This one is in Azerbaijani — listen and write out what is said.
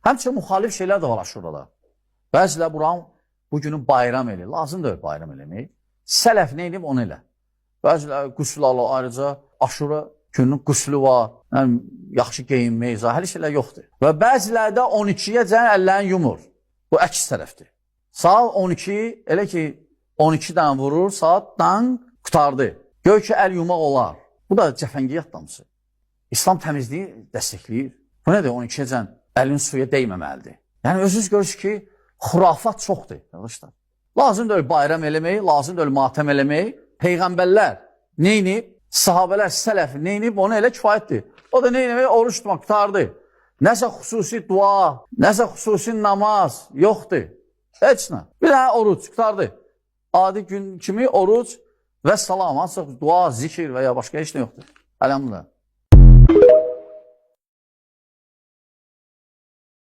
Həmçinin müxalif şeylər də var aşurada. Bəzilə bu günü bayram eləyir. Lazım deyil bayram eləmək. Sələf nə edib onu elə. Bəzilə qüsül alır, ayrıca aşura günün qüslü var. Yəni, yaxşı geyinmək, zahiri şeylər yoxdur. Və bəzilərdə 12-yəcən əllərini yumur. Bu əks tərəfdir. Saat 12, elə ki 12-dən vurur, saatdan qutardı. Gör ki, əl yumaq olar. Bu da cəfəngiyyat damısı. İslam təmizliyi dəstəkləyir. Bu nədir? 12-yəcən əlin suya değməməlidir. Yəni, özünüz görürsünüz ki, xurafat çoxdur. Arkadaşlar. Lazım deyil bayram eləmək, lazım deyil matəm eləmək. Peyğəmbərlər neynib? Sahabələr, sələf neynib? Onu elə kifayətdir. O da neynib? Oruç tutmaq qutardı. Nəsə xüsusi dua, nəsə xüsusi namaz yoxdur. Heç nə. Bir dənə oruç qutardı. Adi gün kimi oruç və salam. Ancaq dua, zikir və ya başqa heç nə yoxdur. Əlhamdülillah.